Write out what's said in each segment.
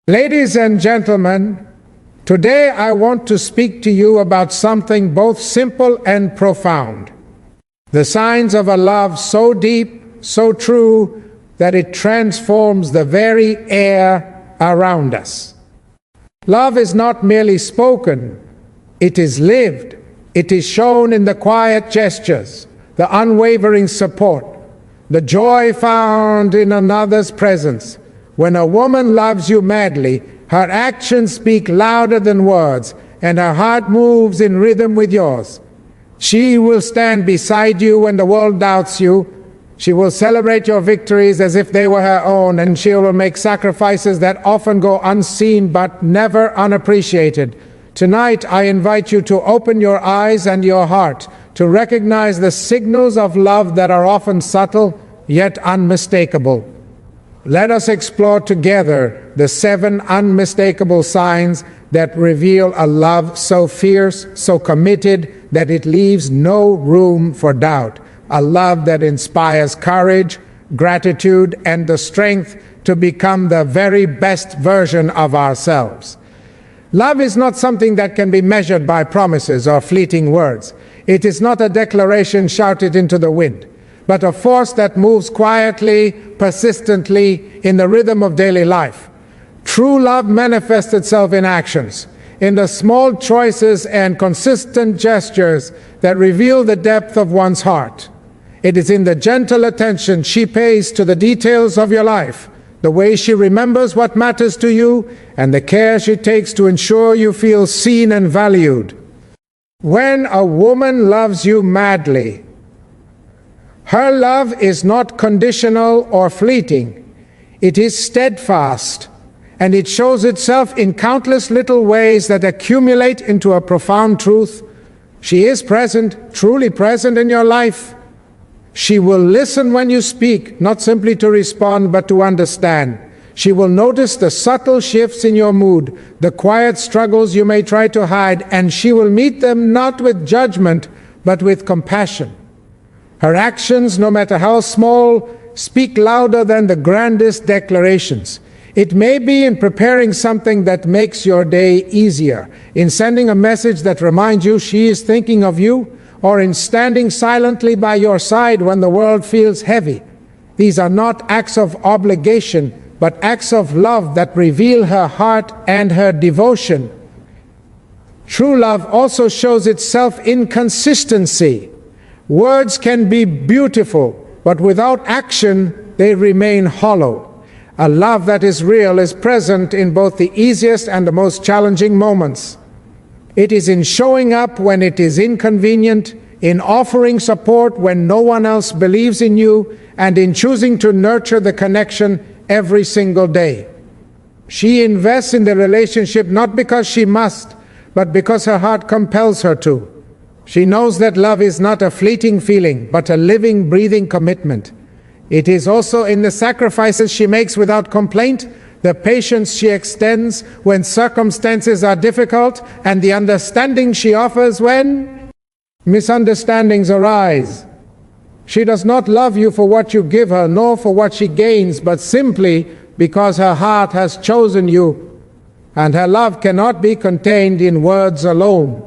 Ladies and gentlemen, today I want to speak to you about something both simple and profound. The signs of a love so deep, so true, that it transforms the very air around us. Love is not merely spoken, it is lived. It is shown in the quiet gestures, the unwavering support, the joy found in another's presence. When a woman loves you madly, her actions speak louder than words, and her heart moves in rhythm with yours. She will stand beside you when the world doubts you. She will celebrate your victories as if they were her own, and she will make sacrifices that often go unseen but never unappreciated. Tonight, I invite you to open your eyes and your heart to recognize the signals of love that are often subtle yet unmistakable. Let us explore together the 7 unmistakable signs that reveal a love so fierce, so committed, that it leaves no room for doubt. A love that inspires courage, gratitude, and the strength to become the very best version of ourselves. Love is not something that can be measured by promises or fleeting words. It is not a declaration shouted into the wind, but a force that moves quietly, persistently, in the rhythm of daily life. True love manifests itself in actions, in the small choices and consistent gestures that reveal the depth of one's heart. It is in the gentle attention she pays to the details of your life, the way she remembers what matters to you, and the care she takes to ensure you feel seen and valued. When a woman loves you madly, her love is not conditional or fleeting. It is steadfast, and it shows itself in countless little ways that accumulate into a profound truth. She is present, truly present in your life. She will listen when you speak, not simply to respond, but to understand. She will notice the subtle shifts in your mood, the quiet struggles you may try to hide, and she will meet them not with judgment, but with compassion. Her actions, no matter how small, speak louder than the grandest declarations. It may be in preparing something that makes your day easier, in sending a message that reminds you she is thinking of you, or in standing silently by your side when the world feels heavy. These are not acts of obligation, but acts of love that reveal her heart and her devotion. True love also shows itself in consistency. Words can be beautiful, but without action, they remain hollow. A love that is real is present in both the easiest and the most challenging moments. It is in showing up when it is inconvenient, in offering support when no one else believes in you, and in choosing to nurture the connection every single day. She invests in the relationship not because she must, but because her heart compels her to. She knows that love is not a fleeting feeling, but a living, breathing commitment. It is also in the sacrifices she makes without complaint, the patience she extends when circumstances are difficult, and the understanding she offers when misunderstandings arise. She does not love you for what you give her, nor for what she gains, but simply because her heart has chosen you, and her love cannot be contained in words alone.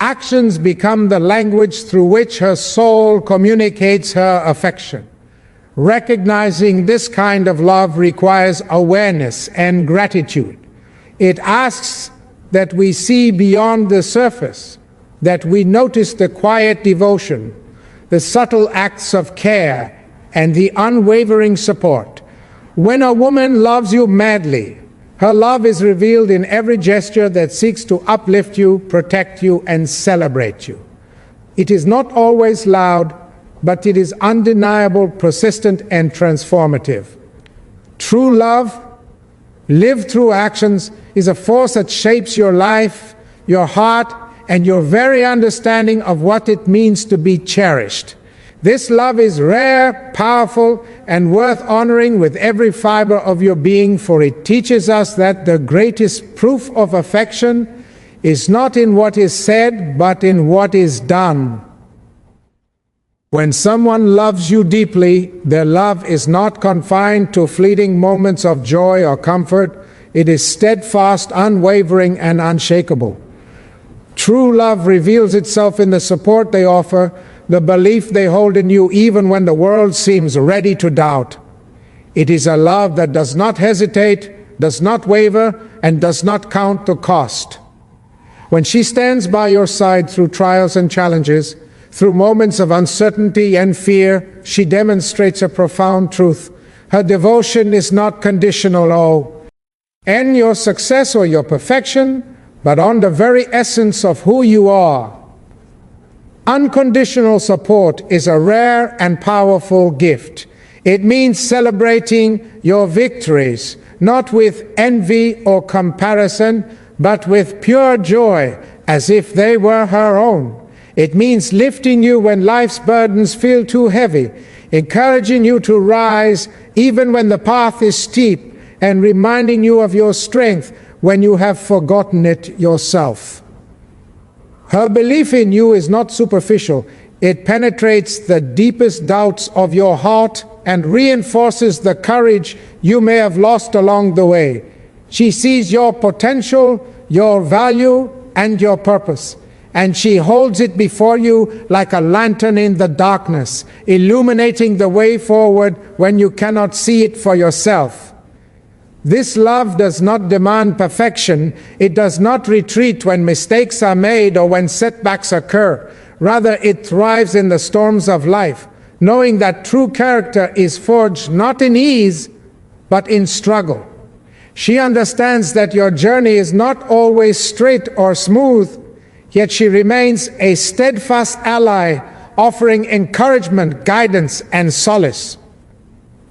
Actions become the language through which her soul communicates her affection. Recognizing this kind of love requires awareness and gratitude. It asks that we see beyond the surface, that we notice the quiet devotion, the subtle acts of care, and the unwavering support. When a woman loves you madly, her love is revealed in every gesture that seeks to uplift you, protect you, and celebrate you. It is not always loud, but it is undeniable, persistent, and transformative. True love, lived through actions, is a force that shapes your life, your heart, and your very understanding of what it means to be cherished. This love is rare, powerful, and worth honoring with every fiber of your being, for it teaches us that the greatest proof of affection is not in what is said, but in what is done. When someone loves you deeply, their love is not confined to fleeting moments of joy or comfort. It is steadfast, unwavering, and unshakable. True love reveals itself in the support they offer, the belief they hold in you even when the world seems ready to doubt. It is a love that does not hesitate, does not waver, and does not count the cost. When she stands by your side through trials and challenges, through moments of uncertainty and fear, she demonstrates a profound truth. Her devotion is not conditional, on your success or your perfection, but on the very essence of who you are. Unconditional support is a rare and powerful gift. It means celebrating your victories, not with envy or comparison, but with pure joy, as if they were her own. It means lifting you when life's burdens feel too heavy, encouraging you to rise even when the path is steep, and reminding you of your strength when you have forgotten it yourself. Her belief in you is not superficial. It penetrates the deepest doubts of your heart and reinforces the courage you may have lost along the way. She sees your potential, your value, and your purpose, and she holds it before you like a lantern in the darkness, illuminating the way forward when you cannot see it for yourself. This love does not demand perfection. It does not retreat when mistakes are made or when setbacks occur. Rather, it thrives in the storms of life, knowing that true character is forged not in ease, but in struggle. She understands that your journey is not always straight or smooth, yet she remains a steadfast ally, offering encouragement, guidance, and solace.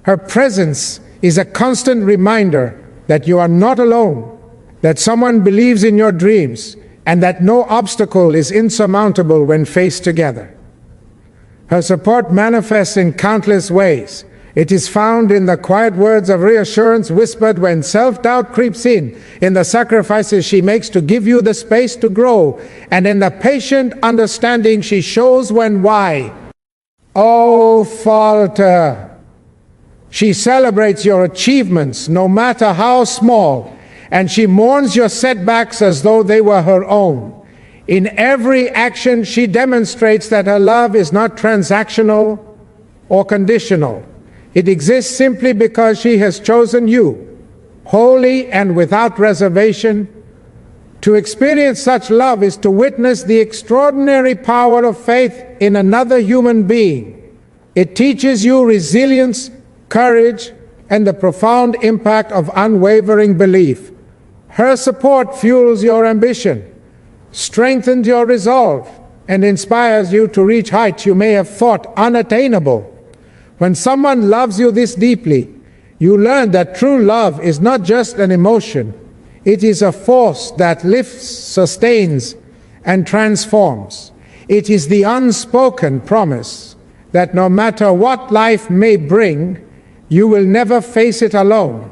Her presence is a constant reminder that you are not alone, that someone believes in your dreams, and that no obstacle is insurmountable when faced together. Her support manifests in countless ways. It is found in the quiet words of reassurance whispered when self-doubt creeps in the sacrifices she makes to give you the space to grow, and in the patient understanding she shows when why. Oh, falter! She celebrates your achievements, no matter how small, and she mourns your setbacks as though they were her own. In every action, she demonstrates that her love is not transactional or conditional. It exists simply because she has chosen you, wholly and without reservation. To experience such love is to witness the extraordinary power of faith in another human being. It teaches you resilience, courage, and the profound impact of unwavering belief. Her support fuels your ambition, strengthens your resolve, and inspires you to reach heights you may have thought unattainable. When someone loves you this deeply, you learn that true love is not just an emotion. It is a force that lifts, sustains, and transforms. It is the unspoken promise that no matter what life may bring, you will never face it alone.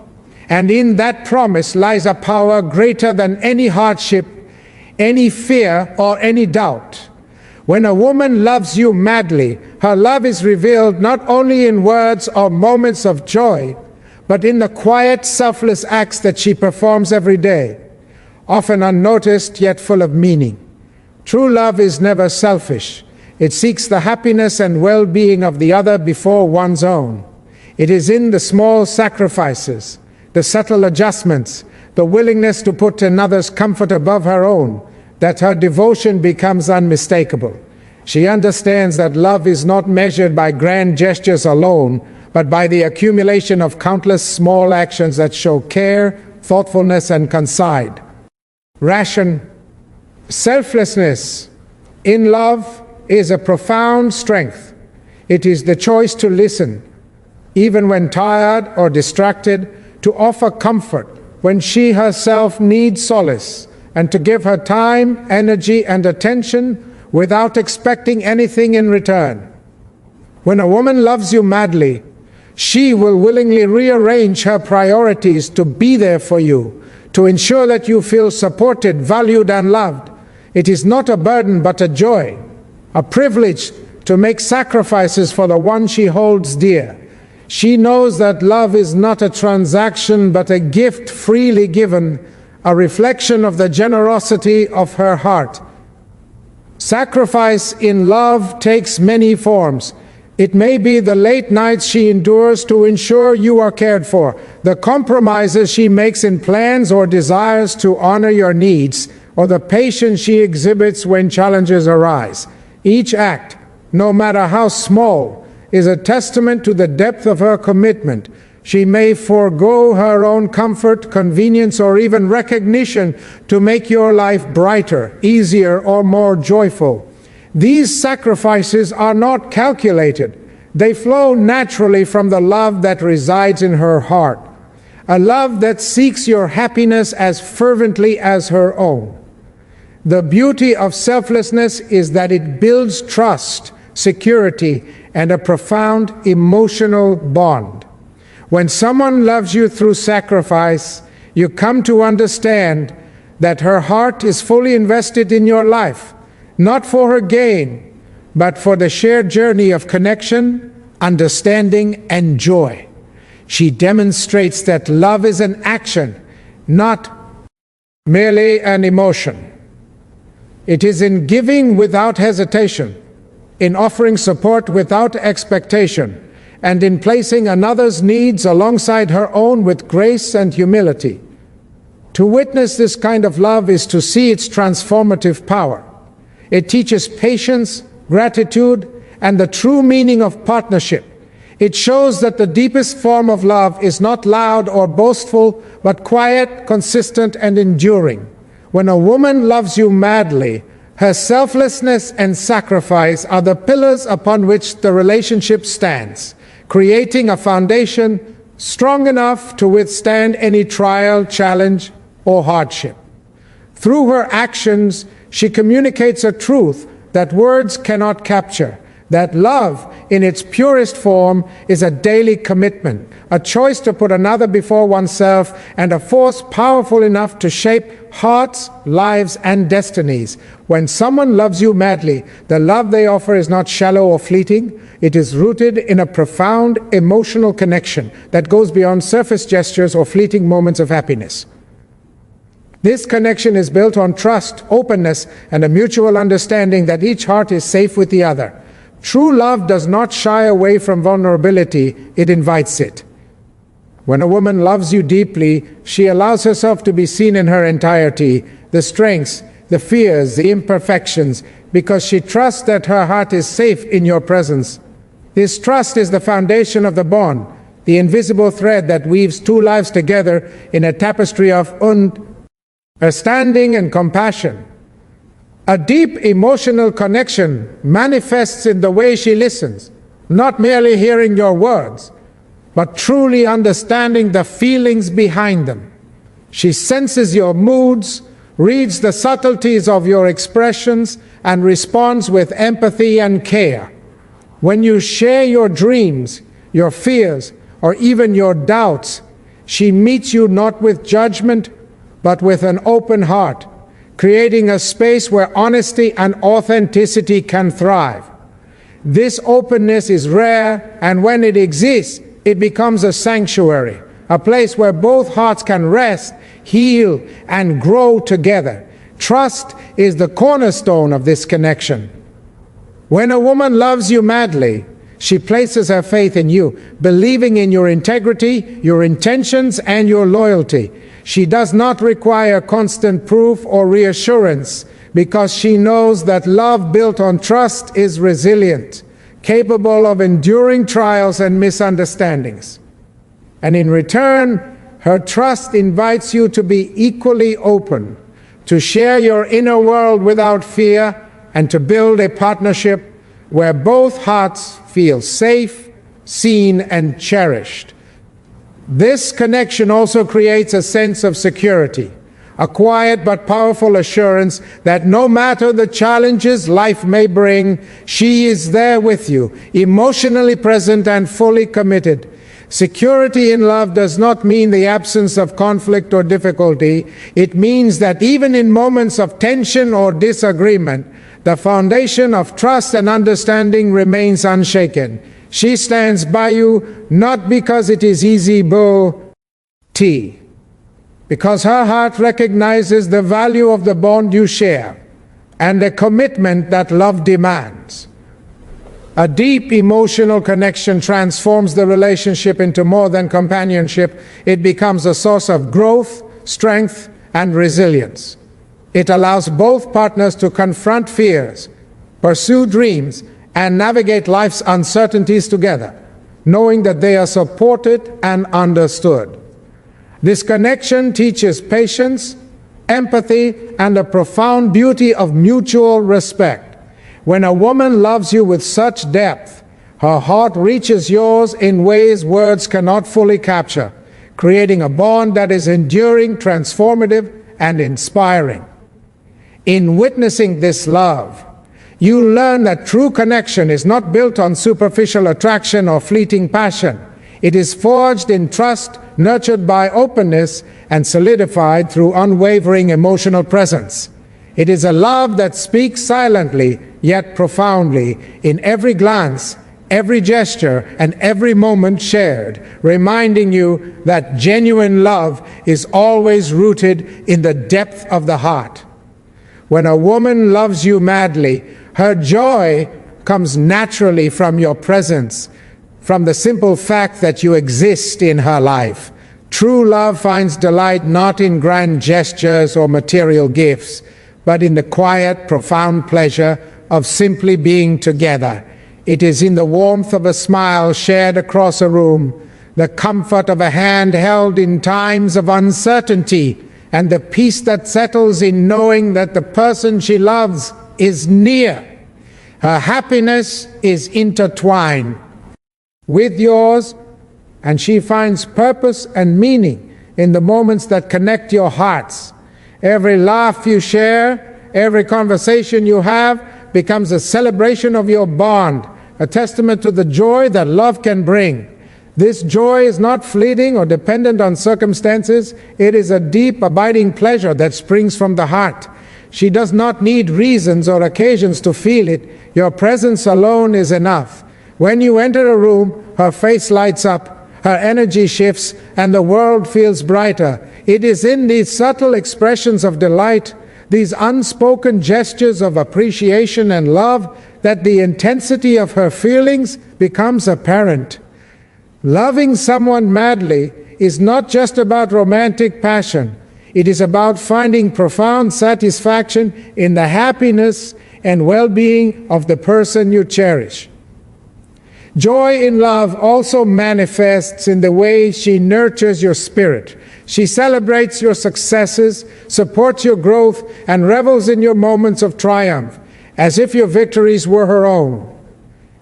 And in that promise lies a power greater than any hardship, any fear, or any doubt. When a woman loves you madly, her love is revealed not only in words or moments of joy, but in the quiet, selfless acts that she performs every day, often unnoticed yet full of meaning. True love is never selfish. It seeks the happiness and well-being of the other before one's own. It is in the small sacrifices, the subtle adjustments, the willingness to put another's comfort above her own, that her devotion becomes unmistakable. She understands that love is not measured by grand gestures alone, but by the accumulation of countless small actions that show care, thoughtfulness, and conceit. Selflessness in love is a profound strength. It is the choice to listen, even when tired or distracted, to offer comfort when she herself needs solace, and to give her time, energy, and attention without expecting anything in return. When a woman loves you madly, she will willingly rearrange her priorities to be there for you, to ensure that you feel supported, valued, and loved. It is not a burden but a joy, a privilege to make sacrifices for the one she holds dear. She knows that love is not a transaction but a gift freely given, a reflection of the generosity of her heart. Sacrifice in love takes many forms. It may be the late nights she endures to ensure you are cared for, the compromises she makes in plans or desires to honor your needs, or the patience she exhibits when challenges arise. Each act, no matter how small, is a testament to the depth of her commitment. She may forego her own comfort, convenience, or even recognition to make your life brighter, easier, or more joyful. These sacrifices are not calculated. They flow naturally from the love that resides in her heart, a love that seeks your happiness as fervently as her own. The beauty of selflessness is that it builds trust, security, and a profound emotional bond. When someone loves you through sacrifice, you come to understand that her heart is fully invested in your life, not for her gain, but for the shared journey of connection, understanding, and joy. She demonstrates that love is an action, not merely an emotion. It is in giving without hesitation, in offering support without expectation, and in placing another's needs alongside her own with grace and humility. To witness this kind of love is to see its transformative power. It teaches patience, gratitude, and the true meaning of partnership. It shows that the deepest form of love is not loud or boastful, but quiet, consistent, and enduring. When a woman loves you madly, her selflessness and sacrifice are the pillars upon which the relationship stands, creating a foundation strong enough to withstand any trial, challenge, or hardship. Through her actions, she communicates a truth that words cannot capture, that love, in its purest form, is a daily commitment, a choice to put another before oneself, and a force powerful enough to shape hearts, lives, and destinies. When someone loves you madly, the love they offer is not shallow or fleeting. It is rooted in a profound emotional connection that goes beyond surface gestures or fleeting moments of happiness. This connection is built on trust, openness, and a mutual understanding that each heart is safe with the other. True love does not shy away from vulnerability, it invites it. When a woman loves you deeply, she allows herself to be seen in her entirety, the strengths, the fears, the imperfections, because she trusts that her heart is safe in your presence. This trust is the foundation of the bond, the invisible thread that weaves two lives together in a tapestry of understanding and compassion. A deep emotional connection manifests in the way she listens, not merely hearing your words, but truly understanding the feelings behind them. She senses your moods, reads the subtleties of your expressions, and responds with empathy and care. When you share your dreams, your fears, or even your doubts, she meets you not with judgment, but with an open heart, creating a space where honesty and authenticity can thrive. This openness is rare, and when it exists, it becomes a sanctuary, a place where both hearts can rest, heal, and grow together. Trust is the cornerstone of this connection. When a woman loves you madly, she places her faith in you, believing in your integrity, your intentions, and your loyalty. She does not require constant proof or reassurance because she knows that love built on trust is resilient, capable of enduring trials and misunderstandings. And in return, her trust invites you to be equally open, to share your inner world without fear, and to build a partnership where both hearts feel safe, seen, and cherished. This connection also creates a sense of security, a quiet but powerful assurance that no matter the challenges life may bring, she is there with you, emotionally present and fully committed. Security in love does not mean the absence of conflict or difficulty. It means that even in moments of tension or disagreement, the foundation of trust and understanding remains unshaken. She stands by you not because it is easy tea, because her heart recognizes the value of the bond you share and the commitment that love demands. A deep emotional connection transforms the relationship into more than companionship. It becomes a source of growth, strength, and resilience. It allows both partners to confront fears, pursue dreams, and navigate life's uncertainties together, knowing that they are supported and understood. This connection teaches patience, empathy, and the profound beauty of mutual respect. When a woman loves you with such depth, her heart reaches yours in ways words cannot fully capture, creating a bond that is enduring, transformative, and inspiring. In witnessing this love, you learn that true connection is not built on superficial attraction or fleeting passion. It is forged in trust, nurtured by openness, and solidified through unwavering emotional presence. It is a love that speaks silently, yet profoundly, in every glance, every gesture, and every moment shared, reminding you that genuine love is always rooted in the depth of the heart. When a woman loves you madly, her joy comes naturally from your presence, from the simple fact that you exist in her life. True love finds delight not in grand gestures or material gifts, but in the quiet, profound pleasure of simply being together. It is in the warmth of a smile shared across a room, the comfort of a hand held in times of uncertainty, and the peace that settles in knowing that the person she loves is near. Her happiness is intertwined with yours, and she finds purpose and meaning in the moments that connect your hearts. Every laugh you share, every conversation you have becomes a celebration of your bond, a testament to the joy that love can bring. This joy is not fleeting or dependent on circumstances. It is a deep, abiding pleasure that springs from the heart. She does not need reasons or occasions to feel it. Your presence alone is enough. When you enter a room, her face lights up, her energy shifts, and the world feels brighter. It is in these subtle expressions of delight, these unspoken gestures of appreciation and love, that the intensity of her feelings becomes apparent. Loving someone madly is not just about romantic passion. It is about finding profound satisfaction in the happiness and well-being of the person you cherish. Joy in love also manifests in the way she nurtures your spirit. She celebrates your successes, supports your growth, and revels in your moments of triumph, as if your victories were her own.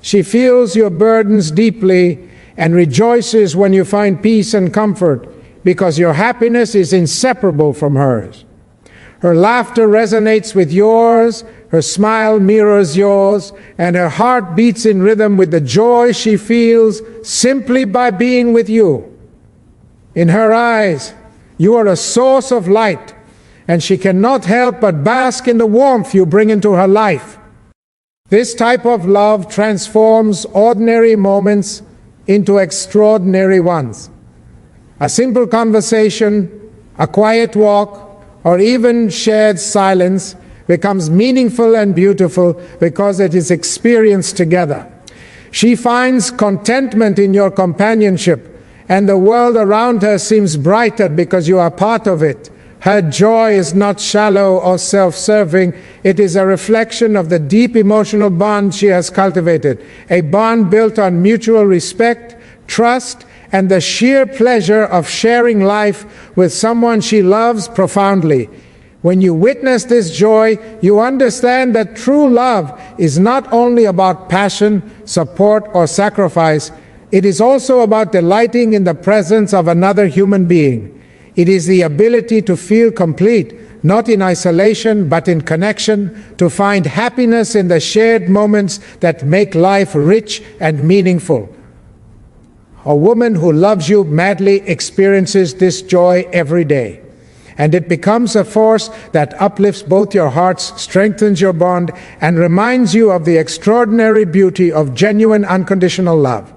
She feels your burdens deeply and rejoices when you find peace and comfort, because your happiness is inseparable from hers. Her laughter resonates with yours, her smile mirrors yours, and her heart beats in rhythm with the joy she feels simply by being with you. In her eyes, you are a source of light, and she cannot help but bask in the warmth you bring into her life. This type of love transforms ordinary moments into extraordinary ones. A simple conversation, a quiet walk, or even shared silence becomes meaningful and beautiful because it is experienced together. She finds contentment in your companionship, and the world around her seems brighter because you are part of it. Her joy is not shallow or self-serving. It is a reflection of the deep emotional bond she has cultivated, a bond built on mutual respect, trust, and the sheer pleasure of sharing life with someone she loves profoundly. When you witness this joy, you understand that true love is not only about passion, support, or sacrifice. It is also about delighting in the presence of another human being. It is the ability to feel complete, not in isolation, but in connection, to find happiness in the shared moments that make life rich and meaningful. A woman who loves you madly experiences this joy every day. and it becomes a force that uplifts both your hearts, strengthens your bond, and reminds you of the extraordinary beauty of genuine unconditional love.